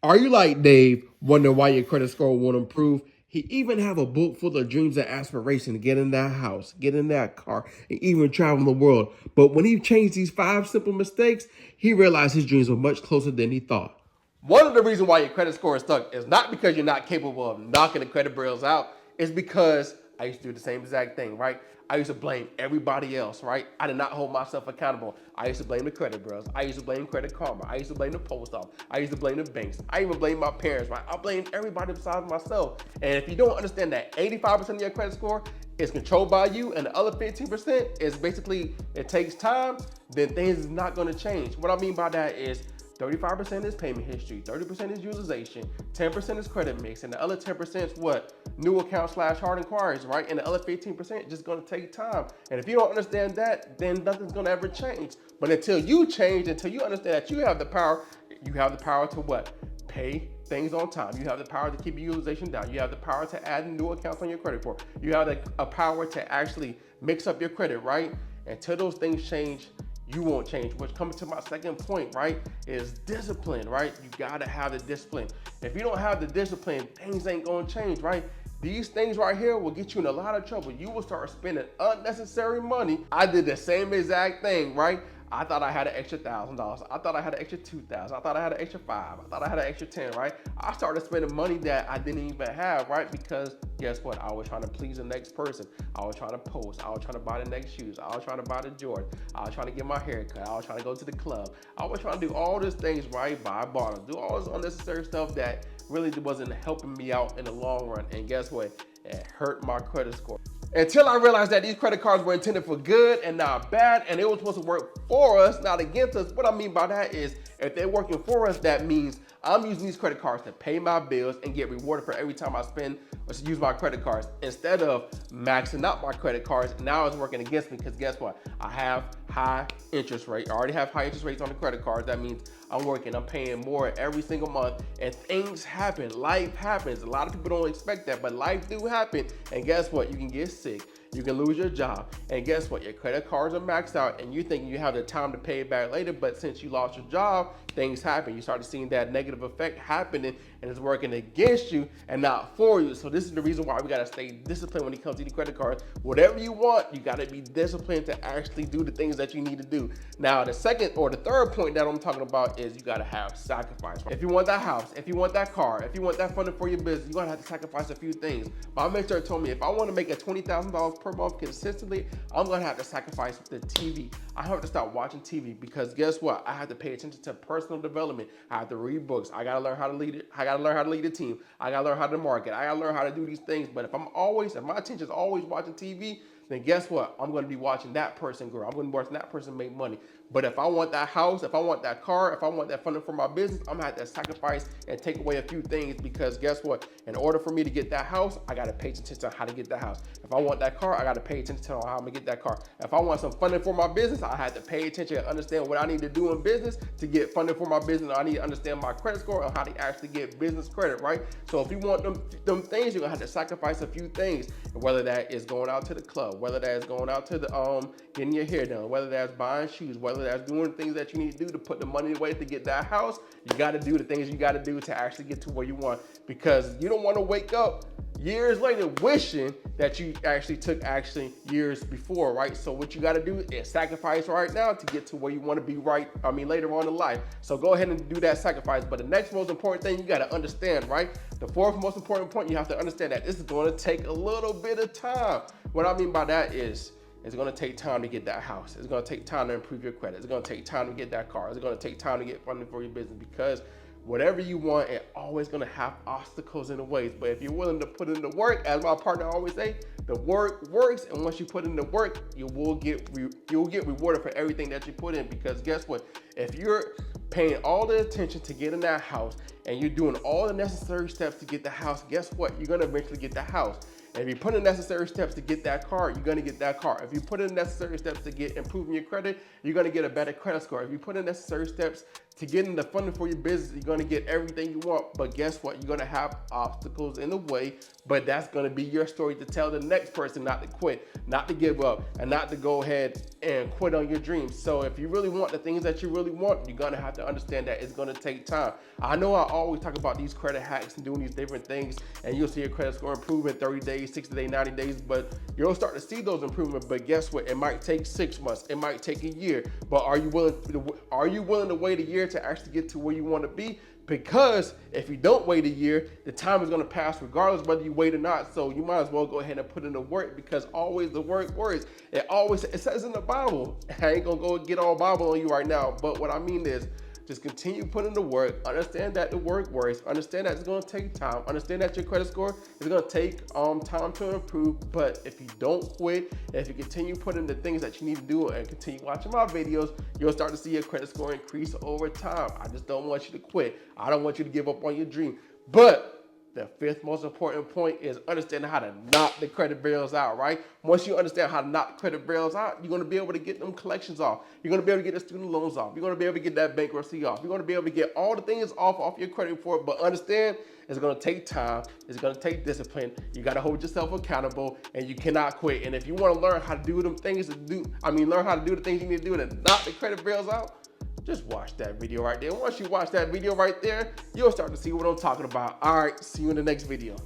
Are you like Dave, wondering why your credit score won't improve? He even have a book full of dreams and aspirations to get in that house, get in that car, and even travel the world. But when he changed these five simple mistakes, he realized his dreams were much closer than he thought. One of the reasons why your credit score is stuck is not because you're not capable of knocking the credit bureaus out. It's because I used to do the same exact thing, right? I used to blame everybody else, right? I did not hold myself accountable. I used to blame the credit bureaus. I used to blame Credit Karma. I used to blame the post office. I used to blame the banks. I even blame my parents, right? I blame everybody besides myself. And if you don't understand that 85% of your credit score is controlled by you and the other 15% is basically it takes time, then things is not going to change. What I mean by that is 35% is payment history, 30% is utilization, 10% is credit mix, and the other 10% is what? New account slash hard inquiries, right? And the other 15% is just gonna take time. And if you don't understand that, then nothing's gonna ever change. But until you change, until you understand that you have the power to what? Pay things on time. You have the power to keep your utilization down. You have the power to add new accounts on your credit report. You have a power to actually mix up your credit, right? Until those things change, you won't change. Which comes to my second point, right, is discipline, right? You gotta have the discipline. If you don't have the discipline, things ain't gonna change, right? These things right here will get you in a lot of trouble. You will start spending unnecessary money. I did the same exact thing, right? I thought I had an extra $1,000. I thought I had an extra 2,000. I thought I had an extra 5. I thought I had an extra 10, right? I started spending money that I didn't even have, right? Because guess what? I was trying to please the next person. I was trying to post. I was trying to buy the next shoes. I was trying to buy the Jordan. I was trying to get my hair cut. I was trying to go to the club. I was trying to do all these things, right? Buy bottles, do all this unnecessary stuff that really wasn't helping me out in the long run. And guess what? It hurt my credit score. Until I realized that these credit cards were intended for good and not bad, and it was supposed to work for us, not against us. What I mean by that is, if they're working for us, that means I'm using these credit cards to pay my bills and get rewarded for every time I spend or use my credit cards. Instead of maxing out my credit cards, now it's working against me because guess what? I have high interest rate. I already have high interest rates on the credit cards. That means I'm paying more every single month, and things happen. Life happens. A lot of people don't expect that, but life do happen. And guess what? You can get sick. You can lose your job. And guess what? Your credit cards are maxed out and you think you have the time to pay it back later, but since you lost your job, things happen. You started seeing that negative effect happening and it's working against you and not for you. So this is the reason why we gotta stay disciplined when it comes to the credit cards. Whatever you want, you gotta be disciplined to actually do the things that you need to do. Now, the second or the third point that I'm talking about is you gotta have sacrifice. If you want that house, if you want that car, if you want that funding for your business, you're gonna have to sacrifice a few things. My mentor told me if I want to make a $20,000 per month consistently, I'm gonna have to sacrifice the TV. I have to stop watching TV because guess what? I have to pay attention to personal development. I have to read books. I gotta learn how to lead it. I gotta learn how to lead a team. I gotta learn how to market. I gotta learn how to do these things. But if my attention is always watching TV, then guess what? I'm going to be watching that person grow. I'm going to be watching that person make money. But if I want that house, if I want that car, if I want that funding for my business, I'm going to have to sacrifice and take away a few things because guess what? In order for me to get that house, I got to pay attention to how to get that house. If I want that car, I got to pay attention to how I'm going to get that car. If I want some funding for my business, I have to pay attention and understand what I need to do in business to get funding for my business. I need to understand my credit score and how to actually get business credit, right? So if you want them things, you're going to have to sacrifice a few things, whether that is going out to the club, whether that's going out to the getting your hair done, whether that's buying shoes, whether that's doing things that you need to do to put the money away to get that house. You got to do the things you got to do to actually get to where you want, because you don't want to wake up years later wishing that you actually took action years before, right? So what you got to do is sacrifice right now to get to where you want to be later on in life. So go ahead and do that sacrifice. But the next most important thing you got to understand, right? The fourth most important point, you have to understand that this is going to take a little bit of time. What I mean by that is it's going to take time to get that house. It's going to take time to improve your credit. It's going to take time to get that car. It's going to take time to get funding for your business, because whatever you want, it's always going to have obstacles in the way. But if you're willing to put in the work, as my partner always say, the work works. And once you put in the work, you'll get rewarded for everything that you put in. Because guess what? If you're paying all the attention to getting that house and you're doing all the necessary steps to get the house, guess what? You're going to eventually get the house. And if you put in necessary steps to get that car, you're gonna get that car. If you put in necessary steps to get improving your credit, you're gonna get a better credit score. If you put in necessary steps to get in the funding for your business, you're gonna get everything you want. But guess what? You're gonna have obstacles in the way, but that's gonna be your story to tell the next person not to quit, not to give up, and not to go ahead and quit on your dreams. So if you really want the things that you really want, you're gonna have to understand that it's gonna take time. I know I always talk about these credit hacks and doing these different things, and you'll see your credit score improve in 30 days, 60 days, 90 days, but you'll start to see those improvements. But guess what? It might take 6 months, it might take a year, but are you willing to wait a year to actually get to where you want to be? Because if you don't wait a year, the time is going to pass regardless whether you wait or not. So you might as well go ahead and put in the work, because always the work works. It says in the Bible. I ain't going to go get all Bible on you right now, but what I mean is, just continue putting the work. Understand that the work works. Understand that it's going to take time. Understand that your credit score is going to take time to improve. But if you don't quit, if you continue putting the things that you need to do and continue watching my videos, you'll start to see your credit score increase over time. I just don't want you to quit. I don't want you to give up on your dream. But the fifth most important point is understanding how to knock the credit bills out, right? Once you understand how to knock the credit bills out, you're going to be able to get them collections off. You're going to be able to get the student loans off. You're going to be able to get that bankruptcy off. You're going to be able to get all the things off your credit report, but understand it's going to take time. It's going to take discipline. You got to hold yourself accountable, and you cannot quit. And if you want to learn how to do learn how to do the things you need to do to knock the credit bills out, just watch that video right there. Once you watch that video right there, you'll start to see what I'm talking about. All right, see you in the next video.